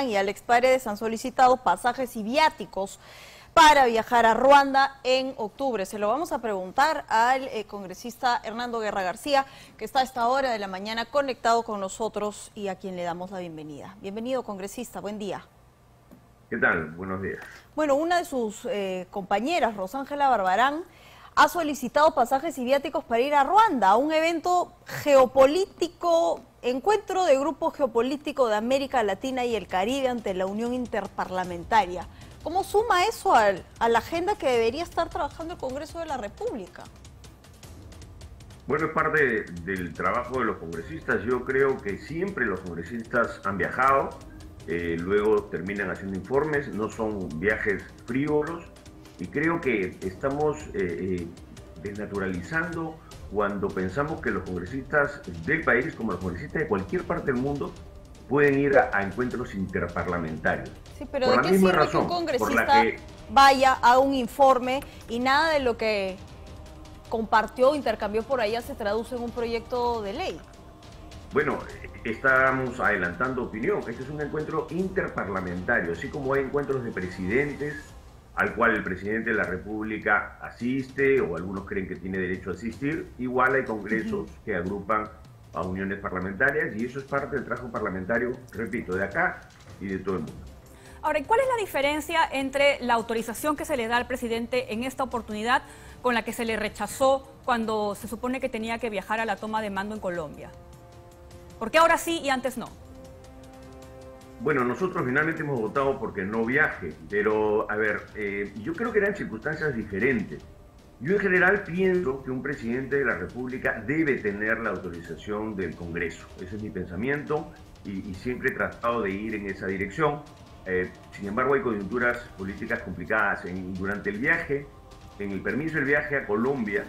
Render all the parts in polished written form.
Y Alex Paredes han solicitado pasajes y viáticos para viajar a Ruanda en octubre. Se lo vamos a preguntar al congresista Hernando Guerra García, que está a esta hora de la mañana conectado con nosotros y a quien le damos la bienvenida. Bienvenido, congresista, buen día. ¿Qué tal? Buenos días. Bueno, una de sus compañeras, Rosángela Barbarán, ha solicitado pasajes y viáticos para ir a Ruanda, a un evento geopolítico, encuentro de grupo geopolítico de América Latina y el Caribe ante la Unión Interparlamentaria. ¿Cómo suma eso a la agenda que debería estar trabajando el Congreso de la República? Bueno, es parte del trabajo de los congresistas. Yo creo que siempre los congresistas han viajado, luego terminan haciendo informes, no son viajes frívolos, y creo que estamos desnaturalizando cuando pensamos que los congresistas del país, como los congresistas de cualquier parte del mundo, pueden ir a encuentros interparlamentarios. Sí, pero ¿de qué sirve que un congresista vaya a un informe y nada de lo que compartió o intercambió por allá se traduce en un proyecto de ley? Bueno, estamos adelantando opinión. Este es un encuentro interparlamentario, así como hay encuentros de presidentes al cual el presidente de la República asiste, o algunos creen que tiene derecho a asistir. Igual hay congresos que agrupan a uniones parlamentarias, y eso es parte del trabajo parlamentario, repito, de acá y de todo el mundo. Ahora, ¿y cuál es la diferencia entre la autorización que se le da al presidente en esta oportunidad con la que se le rechazó cuando se supone que tenía que viajar a la toma de mando en Colombia? ¿Por qué ahora sí y antes no? Bueno, nosotros finalmente hemos votado porque no viaje, pero a ver, yo creo que eran circunstancias diferentes. Yo en general pienso que un presidente de la República debe tener la autorización del Congreso. Ese es mi pensamiento y siempre he tratado de ir en esa dirección. Sin embargo, hay coyunturas políticas complicadas. Durante el viaje, en el permiso del viaje a Colombia,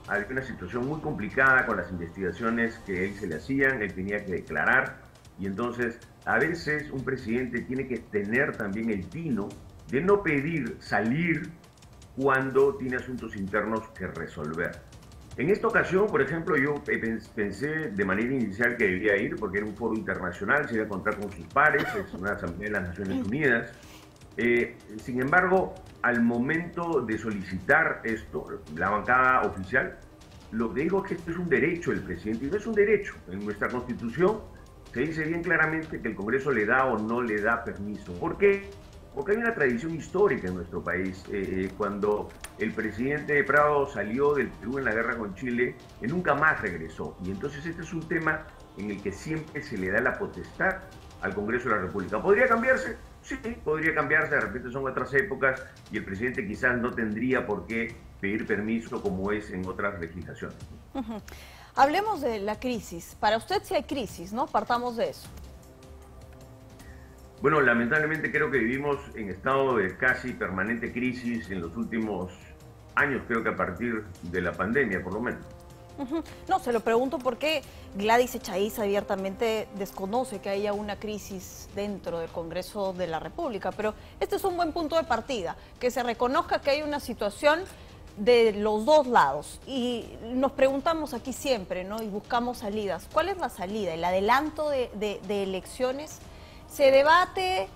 había una situación muy complicada con las investigaciones que él se le hacían, él tenía que declarar, y entonces a veces un presidente tiene que tener también el tino de no pedir salir cuando tiene asuntos internos que resolver. En esta ocasión, por ejemplo, yo pensé de manera inicial que debía ir porque era un foro internacional, se iba a encontrar con sus pares, es una asamblea de las Naciones Unidas. Sin embargo, al momento de solicitar esto, la bancada oficial, lo que digo es que esto es un derecho del presidente, y no es un derecho. En nuestra Constitución se dice bien claramente que el Congreso le da o no le da permiso. ¿Por qué? Porque hay una tradición histórica en nuestro país. Cuando el presidente Prado salió del Perú en la guerra con Chile, él nunca más regresó. Y entonces este es un tema en el que siempre se le da la potestad al Congreso de la República. ¿Podría cambiarse? Sí, podría cambiarse. De repente son otras épocas y el presidente quizás no tendría por qué pedir permiso como es en otras legislaciones. Hablemos de la crisis. Para usted sí hay crisis, ¿no? Partamos de eso. Bueno, lamentablemente creo que vivimos en estado de casi permanente crisis en los últimos años, creo que a partir de la pandemia, por lo menos. No, se lo pregunto porque Gladys Echaíz abiertamente desconoce que haya una crisis dentro del Congreso de la República, pero este es un buen punto de partida, que se reconozca que hay una situación de los dos lados, y nos preguntamos aquí siempre, ¿no? Y buscamos salidas. ¿Cuál es la salida? ¿El adelanto de elecciones? Se debate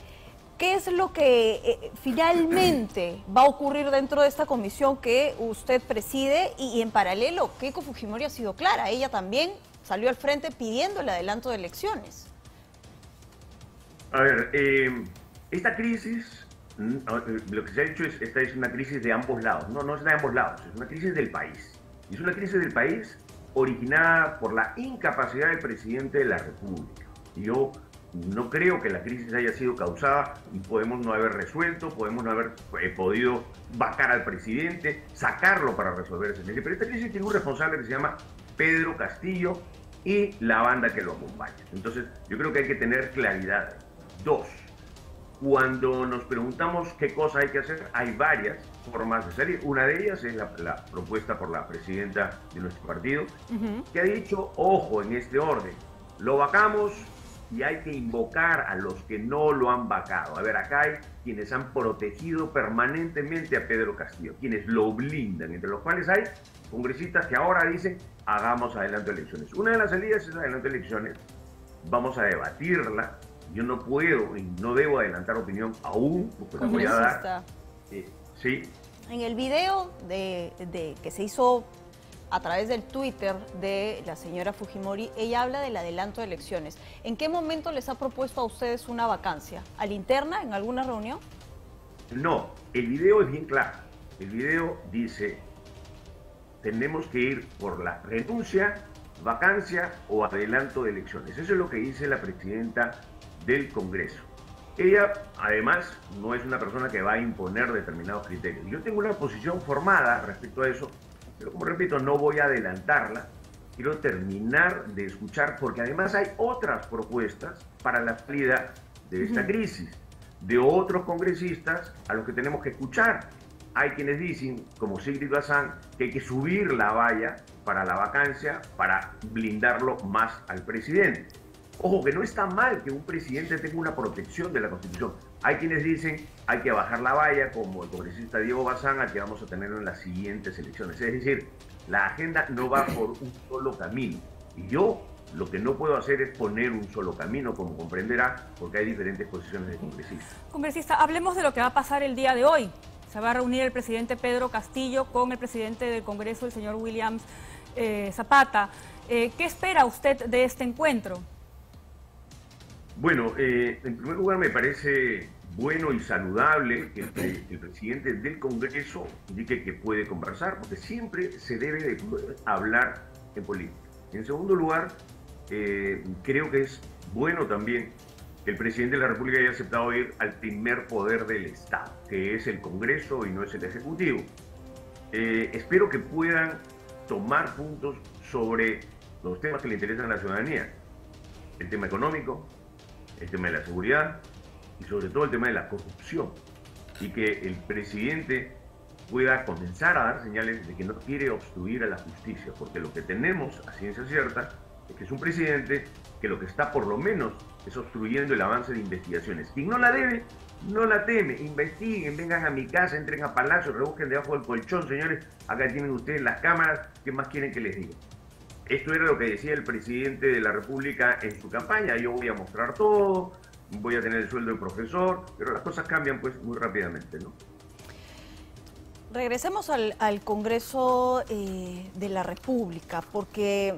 qué es lo que finalmente va a ocurrir dentro de esta comisión que usted preside, y en paralelo Keiko Fujimori ha sido clara, ella también salió al frente pidiendo el adelanto de elecciones. A ver, esta crisis, lo que se ha dicho es esta es una crisis de ambos lados. No es de ambos lados, es una crisis del país. Y es una crisis del país originada por la incapacidad del presidente de la República. Y yo no creo que la crisis haya sido causada, y podemos no haber resuelto, podemos no haber podido vacar al presidente, sacarlo para resolver esa crisis. Pero esta crisis tiene un responsable que se llama Pedro Castillo y la banda que lo acompaña. Entonces, yo creo que hay que tener claridad. Dos, cuando nos preguntamos qué cosa hay que hacer, hay varias formas de salir. Una de ellas es la propuesta por la presidenta de nuestro partido, que ha dicho, ojo, en este orden, lo vacamos y hay que invocar a los que no lo han vacado. A ver, acá hay quienes han protegido permanentemente a Pedro Castillo, quienes lo blindan, entre los cuales hay congresistas que ahora dicen, hagamos adelanto elecciones. Una de las salidas es adelanto elecciones. Vamos a debatirla, yo no puedo y no debo adelantar opinión aún, porque la voy a dar. Sí. En el video que se hizo a través del Twitter de la señora Fujimori, ella habla del adelanto de elecciones. ¿En qué momento les ha propuesto a ustedes una vacancia? ¿A la interna, en alguna reunión? No, el video es bien claro. El video dice, tenemos que ir por la renuncia, vacancia o adelanto de elecciones. Eso es lo que dice la presidenta del Congreso. Ella, además, no es una persona que va a imponer determinados criterios. Yo tengo una posición formada respecto a eso, pero como repito, no voy a adelantarla. Quiero terminar de escuchar, porque además hay otras propuestas para la salida de esta crisis, de otros congresistas a los que tenemos que escuchar. Hay quienes dicen, como Sigrid Bazán, que hay que subir la valla para la vacancia para blindarlo más al presidente. Ojo, que no está mal que un presidente tenga una protección de la Constitución. Hay quienes dicen hay que bajar la valla, como el congresista Diego Bazán, al que vamos a tener en las siguientes elecciones. Es decir, la agenda no va por un solo camino. Y yo lo que no puedo hacer es poner un solo camino, como comprenderá, porque hay diferentes posiciones de congresistas. Congresista, hablemos de lo que va a pasar el día de hoy. Se va a reunir el presidente Pedro Castillo con el presidente del Congreso, el señor William Zapata. ¿Qué espera usted de este encuentro? Bueno, en primer lugar me parece bueno y saludable que el presidente del Congreso indique que puede conversar, porque siempre se debe de hablar en política. En segundo lugar, creo que es bueno también que el presidente de la República haya aceptado ir al primer poder del Estado, que es el Congreso y no es el Ejecutivo. Espero que puedan tomar puntos sobre los temas que le interesan a la ciudadanía. El tema económico, el tema de la seguridad y sobre todo el tema de la corrupción. Y que el presidente pueda comenzar a dar señales de que no quiere obstruir a la justicia, porque lo que tenemos a ciencia cierta es que es un presidente que lo que está por lo menos es obstruyendo el avance de investigaciones. Quien no la debe, no la teme. Investiguen, vengan a mi casa, entren a Palacio, rebusquen debajo del colchón, señores. Acá tienen ustedes las cámaras. ¿Qué más quieren que les diga? Esto era lo que decía el presidente de la República en su campaña. Yo voy a mostrar todo, voy a tener el sueldo de profesor, pero las cosas cambian pues muy rápidamente, ¿no? Regresemos al Congreso de la República, porque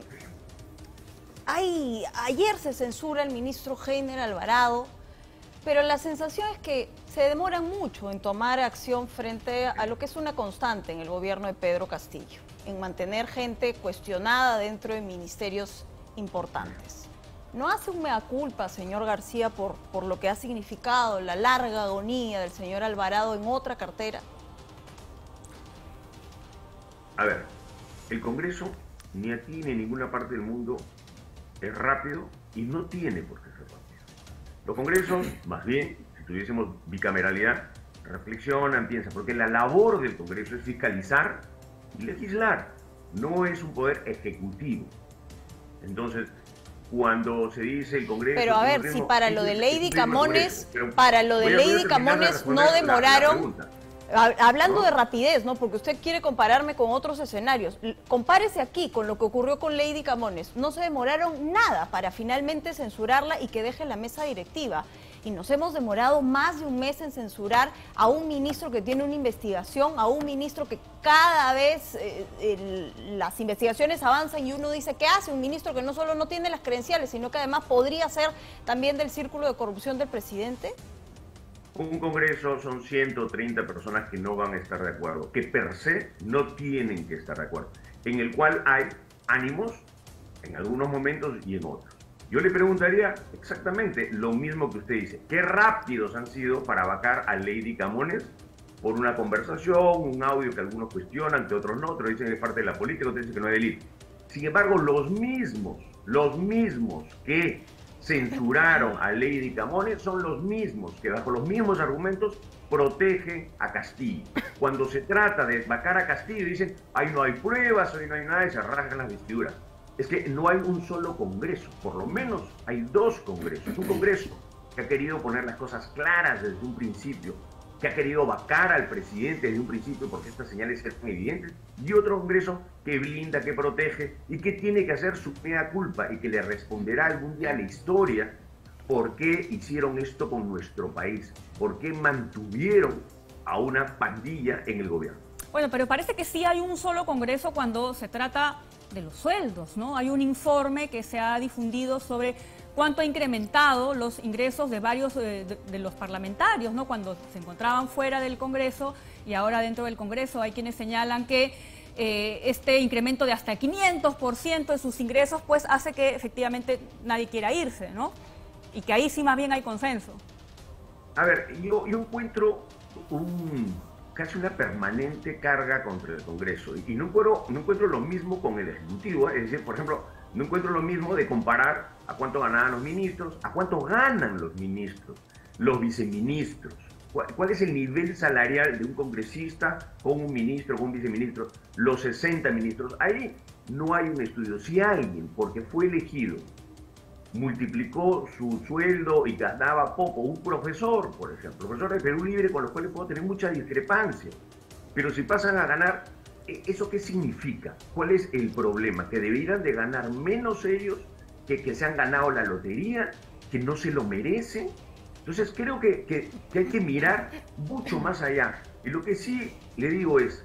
ayer se censura el ministro Heiner Alvarado, pero la sensación es que se demoran mucho en tomar acción frente a lo que es una constante en el gobierno de Pedro Castillo, en mantener gente cuestionada dentro de ministerios importantes. ¿No hace un mea culpa, señor García, por lo que ha significado la larga agonía del señor Alvarado en otra cartera? A ver, el Congreso ni aquí ni en ninguna parte del mundo es rápido y no tiene por qué ser rápido. Los congresos, más bien, si tuviésemos bicameralidad, reflexionan, piensan, porque la labor del Congreso es fiscalizar y legislar, no es un poder ejecutivo. Entonces, cuando se dice el Congreso... Pero a ver, si para lo de Lady Camones, no demoraron... Hablando de rapidez, ¿no? Porque usted quiere compararme con otros escenarios. Compárese aquí con lo que ocurrió con Lady Camones. No se demoraron nada para finalmente censurarla y que deje la mesa directiva. Y nos hemos demorado más de un mes en censurar a un ministro que tiene una investigación, a un ministro que cada vez las investigaciones avanzan y uno dice, ¿qué hace un ministro que no solo no tiene las credenciales, sino que además podría ser también del círculo de corrupción del presidente? Un congreso son 130 personas que no van a estar de acuerdo, que per se no tienen que estar de acuerdo, en el cual hay ánimos en algunos momentos y en otros. Yo le preguntaría exactamente lo mismo que usted dice. ¿Qué rápidos han sido para vacar a Lady Camones por una conversación, un audio que algunos cuestionan, que otros no, otros dicen que es parte de la política, otros dicen que no es delito? Sin embargo, los mismos que censuraron a Lady Camones son los mismos que bajo los mismos argumentos protegen a Castillo. Cuando se trata de vacar a Castillo dicen, ahí no hay pruebas, ahí no hay nada, y se rasgan las vestiduras. Es que no hay un solo congreso, por lo menos hay dos congresos. Un congreso que ha querido poner las cosas claras desde un principio, que ha querido vacar al presidente desde un principio porque estas señales eran evidentes, y otro congreso que blinda, que protege y que tiene que hacer su mea culpa y que le responderá algún día a la historia ¿por qué hicieron esto con nuestro país? ¿Por qué mantuvieron a una pandilla en el gobierno? Bueno, pero parece que sí hay un solo Congreso cuando se trata de los sueldos, ¿no? Hay un informe que se ha difundido sobre cuánto ha incrementado los ingresos de varios de los parlamentarios, ¿no? Cuando se encontraban fuera del Congreso y ahora dentro del Congreso. Hay quienes señalan que este incremento de hasta 500% de sus ingresos pues hace que efectivamente nadie quiera irse, ¿no? Y que ahí sí más bien hay consenso. A ver, yo encuentro casi una permanente carga contra el Congreso y no encuentro lo mismo con el Ejecutivo. Es decir, por ejemplo, no encuentro lo mismo de comparar a cuánto ganaban los ministros, a cuánto ganan los ministros, los viceministros. ¿Cuál es el nivel salarial de un congresista con un ministro, con un viceministro, los 60 ministros? Ahí no hay un estudio. Si alguien, porque fue elegido, multiplicó su sueldo y ganaba poco, un profesor, por ejemplo, profesor de Perú Libre, con los cuales puedo tener mucha discrepancia, pero si pasan a ganar, ¿eso qué significa? ¿Cuál es el problema? ¿Que deberían de ganar menos ellos que se han ganado la lotería, que no se lo merecen? Entonces creo que hay que mirar mucho más allá. Y lo que sí le digo es,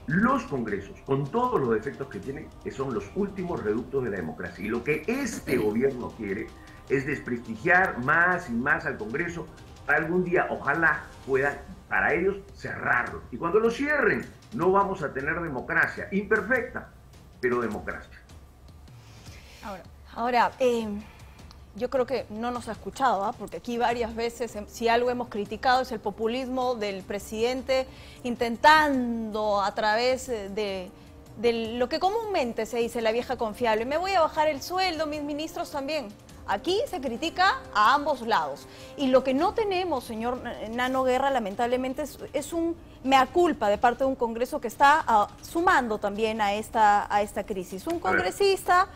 los congresos, con todos los defectos que tienen, son los últimos reductos de la democracia. Y lo que este gobierno quiere es desprestigiar más y más al Congreso para algún día, ojalá puedan, para ellos, cerrarlo. Y cuando lo cierren, no vamos a tener democracia, imperfecta, pero democracia. Ahora, yo creo que no nos ha escuchado, porque aquí varias veces, si algo hemos criticado es el populismo del presidente intentando a través de lo que comúnmente se dice la vieja confiable, me voy a bajar el sueldo, mis ministros también. Aquí se critica a ambos lados. Y lo que no tenemos, señor Nano Guerra, lamentablemente, es un mea culpa de parte de un Congreso que está sumando también a esta crisis. Un congresista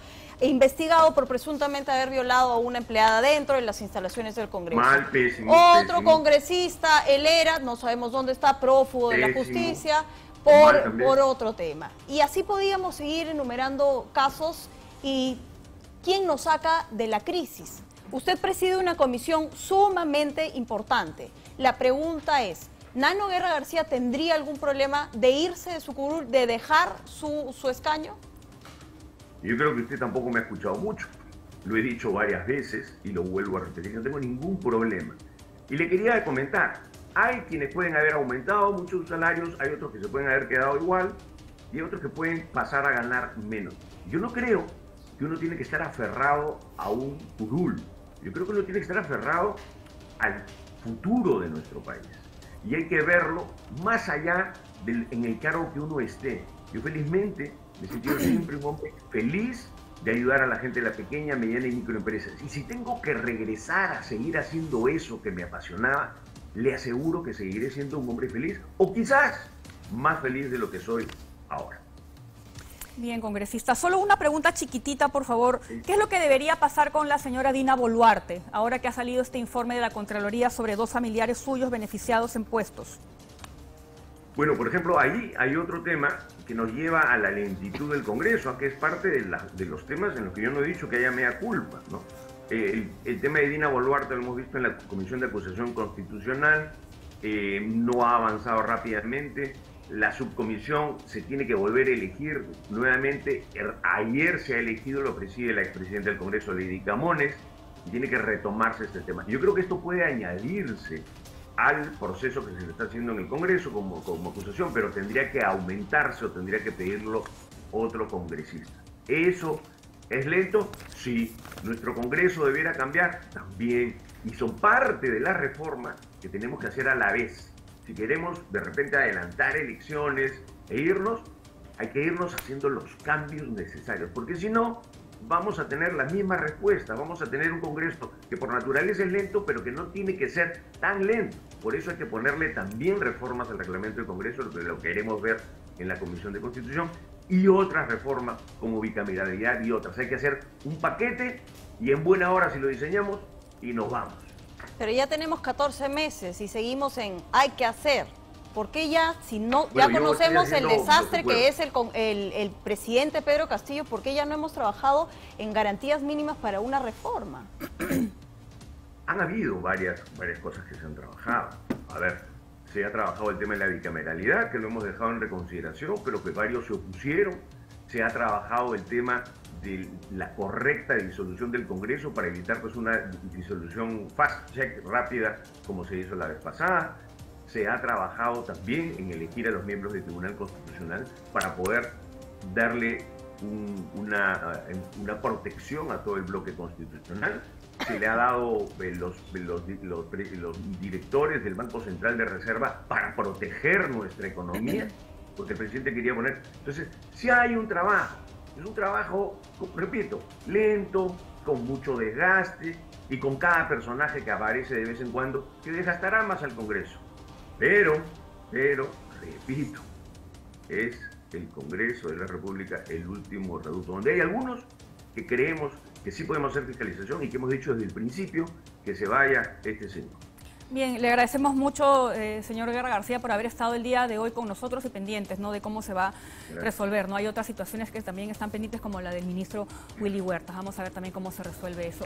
investigado por presuntamente haber violado a una empleada dentro de las instalaciones del Congreso. Pésimo. Otro congresista, Helera, no sabemos dónde está, prófugo de la justicia, por otro tema. Y así podíamos seguir enumerando casos. Y ¿quién nos saca de la crisis? Usted preside una comisión sumamente importante. La pregunta es, ¿Nano Guerra García tendría algún problema de irse de su curul, de dejar su escaño? Yo creo que usted tampoco me ha escuchado mucho. Lo he dicho varias veces y lo vuelvo a repetir, no tengo ningún problema. Y le quería comentar, hay quienes pueden haber aumentado muchos salarios, hay otros que se pueden haber quedado igual y hay otros que pueden pasar a ganar menos. Yo no creo que uno tiene que estar aferrado a un curul. Yo creo que uno tiene que estar aferrado al futuro de nuestro país. Y hay que verlo más allá en el cargo que uno esté. Yo felizmente me he sentido siempre un hombre feliz de ayudar a la gente de la pequeña, mediana y microempresas. Y si tengo que regresar a seguir haciendo eso que me apasionaba, le aseguro que seguiré siendo un hombre feliz, o quizás más feliz de lo que soy ahora. Bien, congresista. Solo una pregunta chiquitita, por favor. ¿Qué es lo que debería pasar con la señora Dina Boluarte, ahora que ha salido este informe de la Contraloría sobre 2 familiares suyos beneficiados en puestos? Bueno, por ejemplo, ahí hay otro tema que nos lleva a la lentitud del Congreso, que es parte de los temas en los que yo no he dicho que haya mea culpa, ¿no? El tema de Dina Boluarte lo hemos visto en la Comisión de Acusación Constitucional, no ha avanzado rápidamente. La subcomisión se tiene que volver a elegir nuevamente. Ayer se ha elegido, lo preside la expresidenta del Congreso, Lady Camones, y tiene que retomarse este tema. Yo creo que esto puede añadirse al proceso que se le está haciendo en el Congreso como acusación, pero tendría que aumentarse o tendría que pedirlo otro congresista. ¿Eso es lento? Sí. ¿Nuestro Congreso debiera cambiar? También. Y son parte de la reforma que tenemos que hacer a la vez. Si queremos de repente adelantar elecciones e irnos, hay que irnos haciendo los cambios necesarios, porque si no, vamos a tener la misma respuesta, vamos a tener un Congreso que por naturaleza es lento, pero que no tiene que ser tan lento. Por eso hay que ponerle también reformas al reglamento del Congreso, lo que lo queremos ver en la Comisión de Constitución, y otras reformas como bicameralidad y otras. Hay que hacer un paquete y en buena hora si lo diseñamos y nos vamos. Pero ya tenemos 14 meses y seguimos en hay que hacer. ¿Por qué ya, si no, ya conocemos el desastre que es el presidente Pedro Castillo, por qué ya no hemos trabajado en garantías mínimas para una reforma? han habido varias cosas que se han trabajado. A ver, se ha trabajado el tema de la bicameralidad, que lo hemos dejado en reconsideración, pero que varios se opusieron. Se ha trabajado el tema de la correcta disolución del Congreso para evitar pues una disolución fast check rápida como se hizo la vez pasada. Se ha trabajado también en elegir a los miembros del Tribunal Constitucional para poder darle una protección a todo el bloque constitucional. Se le ha dado los directores del Banco Central de Reserva para proteger nuestra economía, porque el presidente quería poner... Entonces, sí hay un trabajo. Es un trabajo, repito, lento, con mucho desgaste y con cada personaje que aparece de vez en cuando que desgastará más al Congreso. Pero, repito, es el Congreso de la República el último reducto, donde hay algunos que creemos que sí podemos hacer fiscalización y que hemos dicho desde el principio que se vaya este señor. Bien, le agradecemos mucho, señor Guerra García, por haber estado el día de hoy con nosotros y pendientes, ¿no?, de cómo se va a resolver. ¿No? Hay otras situaciones que también están pendientes, como la del ministro Willy Huertas. Vamos a ver también cómo se resuelve eso.